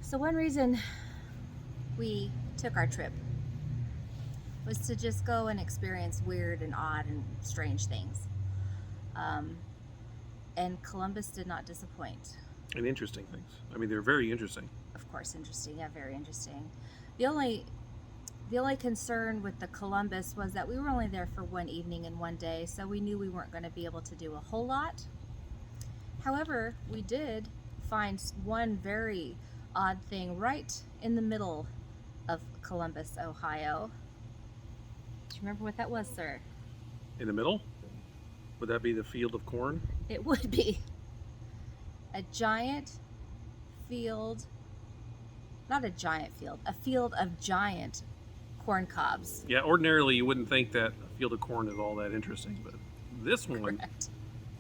So one reason we took our trip was to just go and experience weird and odd and strange things. And Columbus did not disappoint. And interesting things. I mean, they're very interesting. Of course, interesting. Yeah, very interesting. The only concern with the Columbus was that we were only there for one evening and one day, so we knew we weren't going to be able to do a whole lot. However, we did find one very odd thing right in the middle of Columbus, Ohio. Do you remember what that was, sir? In the middle? Would that be the field of corn? It would be a giant field, not a giant field, a field of giant corn cobs. Yeah, ordinarily you wouldn't think that a field of corn is all that interesting, but this one Correct.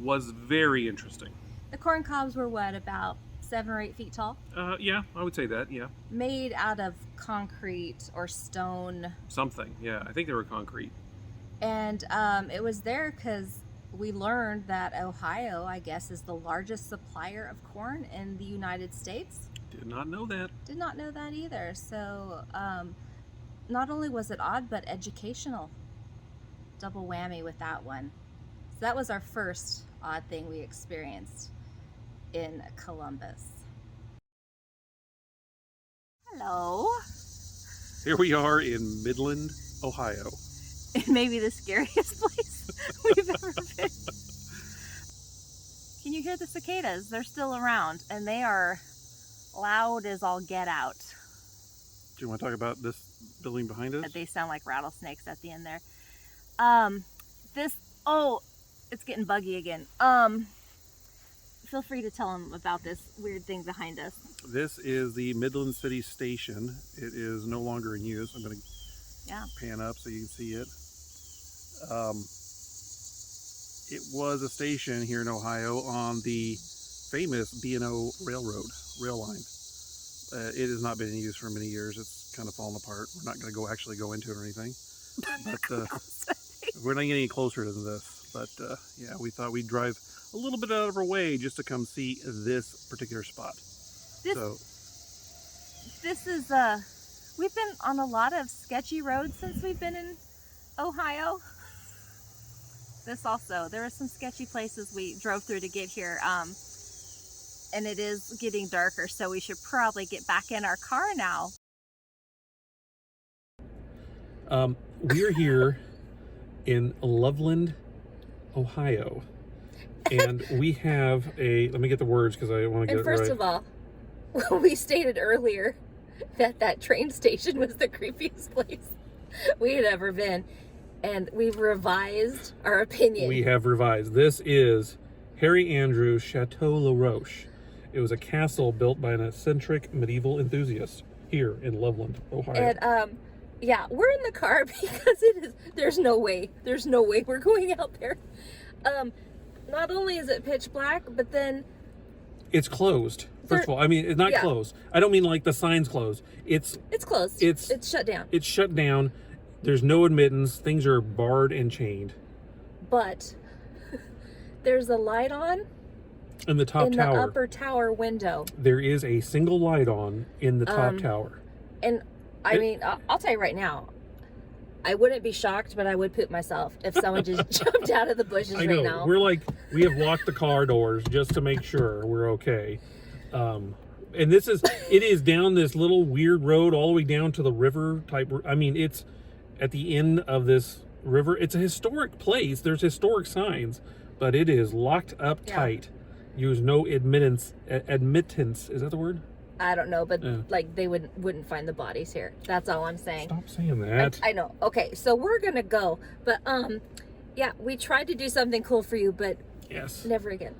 was very interesting. The corn cobs were what, about 7 or 8 feet tall? Yeah, I would say that, yeah. Made out of concrete or stone. Something, yeah. I think they were concrete. And it was there because we learned that Ohio, I guess, is the largest supplier of corn in the United States. Did not know that. Did not know that either. So not only was it odd, but educational. Double whammy with that one. So that was our first odd thing we experienced in Columbus. Hello. Here we are in Midland, Ohio. Maybe the scariest place we've ever been. Can you hear the cicadas? They're still around and they are loud as all get out. Do you want to talk about this building behind us? They sound like rattlesnakes at the end there. It's getting buggy again. Feel free to tell them about this weird thing behind us. This is the Midland City Station. It is no longer in use. I'm going to pan up so you can see it. It was a station here in Ohio on the famous B&O rail line. It has not been in use for many years. It's kind of fallen apart. We're not going to actually go into it or anything. But we're not getting any closer than this. But yeah, we thought we'd drive a little bit out of our way just to come see this particular spot. This is we've been on a lot of sketchy roads since we've been in Ohio. This also, there were some sketchy places we drove through to get here, and it is getting darker, so we should probably get back in our car now. We're here in Loveland, Ohio, and we have let me get the words because I want to get it right. And first of all, we stated earlier that train station was the creepiest place we had ever been, and we've revised our opinion. We have revised. This is Harry Andrews Chateau La Roche. It was a castle built by an eccentric medieval enthusiast here in Loveland, Ohio. And yeah, we're in the car because there's no way we're going out there. Not only is it pitch black, but then it's closed. First of all, I mean, it's not closed. I don't mean like the sign's closed. It's closed. It's shut down. It's shut down. There's no admittance. Things are barred and chained. But there's a light on in the top tower. In the upper tower window. There is a single light on in the top tower. And I mean, I'll tell you right now, I wouldn't be shocked, but I would poop myself if someone just jumped out of the bushes right now. We're like, we have locked the car doors just to make sure we're okay. And it is down this little weird road all the way down to the river type. I mean, it's at the end of this river. It's a historic place. There's historic signs, but it is locked up tight. Use no admittance. Is that the word? I don't know, but like they wouldn't find the bodies here. That's all I'm saying. Stop saying that. I know. Okay, so we're gonna go, but yeah, we tried to do something cool for you, but never again.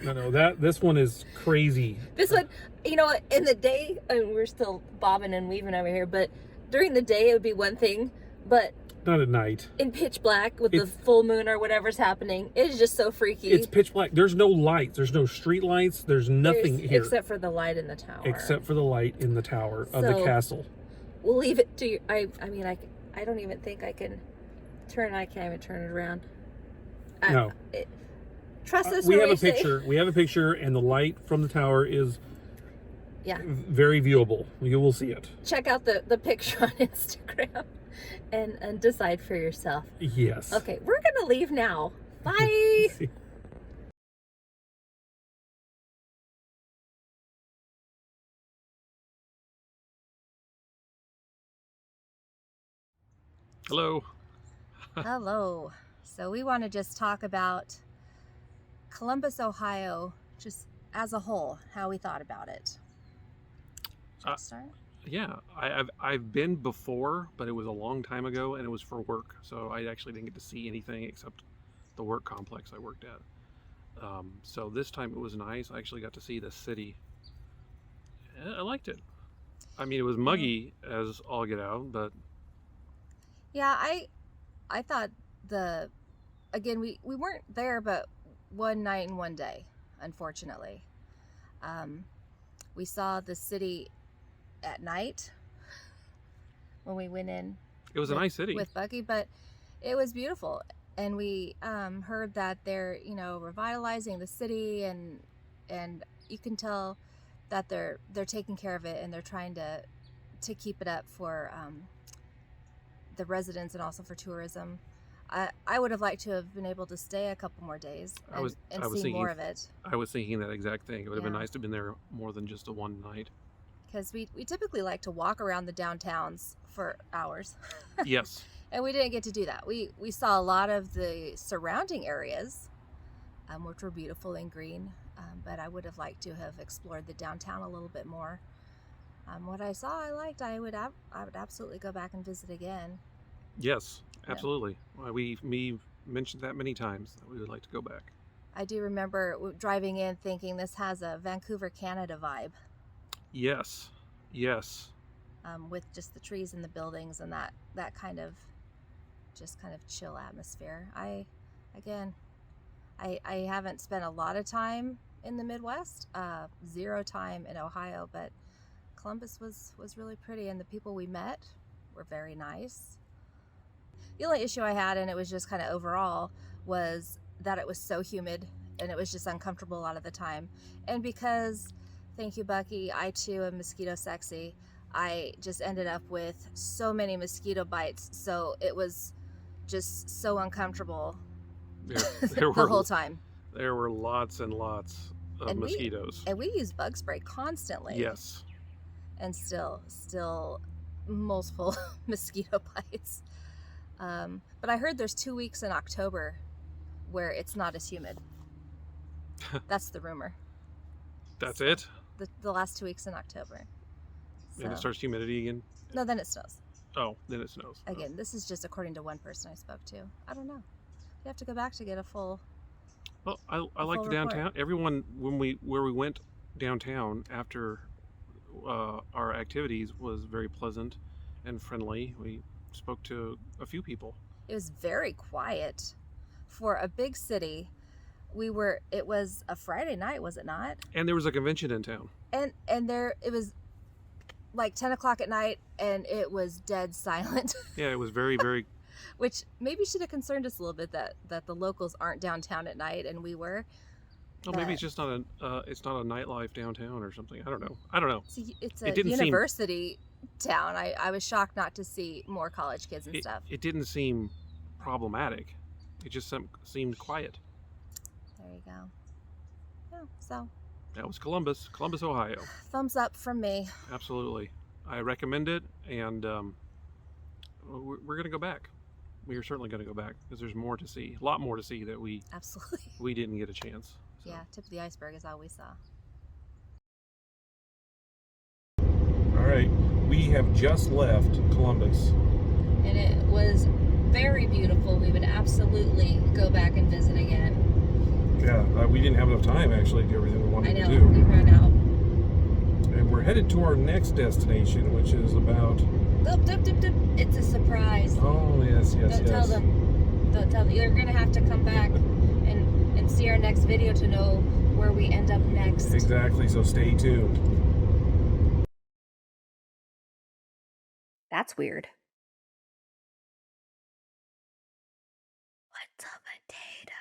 No, this one is crazy. This one, you know, in the day, and we're still bobbing and weaving over here, but during the day it would be one thing, but not at night. In pitch black with the full moon or whatever's happening, it's just so freaky. It's pitch black. There's no lights. There's no street lights. There's nothing here. Except for the light in the tower. Except for the light in the tower of the castle. We'll leave it to you. I mean, I don't even think I can turn. I can't even turn it around. No. Trust us. We have a picture. We have a picture, and the light from the tower is Yeah. Very viewable. You will see it. Check out the picture on Instagram and decide for yourself. Yes. Okay, we're gonna leave now. Bye. Hello. Hello. So we want to just talk about Columbus, Ohio, just as a whole, how we thought about it. Should I start? Yeah, I've been before, but it was a long time ago, and it was for work, so I actually didn't get to see anything except the work complex I worked at. So this time it was nice. I actually got to see the city. I liked it. I mean, it was muggy as all get out, but yeah, I thought again we weren't there, but one night and one day, unfortunately. We saw the city at night when we went in. it was a nice city with Bucky, but it was beautiful, and we heard that they're revitalizing the city, and you can tell that they're taking care of it, and they're trying to keep it up for the residents and also for tourism. I would have liked to have been able to stay a couple more days and see more of it. I was thinking that exact thing. It would have been Yeah. nice to have been there more than just a one night. Because we typically like to walk around the downtowns for hours. Yes. And we didn't get to do that. We saw a lot of the surrounding areas, which were beautiful and green, but I would have liked to have explored the downtown a little bit more. What I saw, I liked. I would absolutely go back and visit again. Yes, absolutely. Yeah. We mentioned that many times that we would like to go back. I do remember driving in thinking this has a Vancouver, Canada vibe. Yes. With just the trees and the buildings and that kind of chill atmosphere. I haven't spent a lot of time in the Midwest, 0 time in Ohio, but Columbus was really pretty, and the people we met were very nice. The only issue I had, and it was just kind of overall, was that it was so humid and it was just uncomfortable a lot of the time. And because, thank you, Bucky, I too am mosquito sexy, I just ended up with so many mosquito bites, so it was just so uncomfortable the whole time. There were lots and lots of mosquitoes. And we use bug spray constantly. Yes. And still multiple mosquito bites. But I heard there's 2 weeks in October where it's not as humid. That's the rumor. That's it? The last 2 weeks in October. So. And it starts humidity again? No, then it snows. Oh, then it snows. Again, this is just according to one person I spoke to. I don't know. You have to go back to get a full. Well, I like the downtown. Report. Everyone, where we went downtown after our activities, was very pleasant and friendly. We spoke to a few people. It was very quiet for a big city. It was a Friday night, was it not? And there was a convention in town. And it was like 10 o'clock at night, and it was dead silent. Yeah, it was very, very. Which maybe should have concerned us a little bit, that the locals aren't downtown at night, and we were. Well, maybe it's just not a nightlife downtown or something. I don't know. It's a university town. I was shocked not to see more college kids and stuff. It didn't seem problematic. It just seemed quiet. There you go. Yeah, so. That was Columbus, Ohio. Thumbs up from me. Absolutely. I recommend it, and we're going to go back. We are certainly going to go back because there's more to see. A lot more to see that we didn't get a chance. So. Yeah, tip of the iceberg is all we saw. All right, we have just left Columbus. And it was very beautiful. We would absolutely go back and visit again. Yeah, we didn't have enough time actually to do everything we wanted to do. I know, we ran out. And we're headed to our next destination, which is about... It's a surprise. Oh, yes. Don't tell them. You're going to have to come back and see our next video to know where we end up next. Exactly, so stay tuned. That's weird. What's a potato?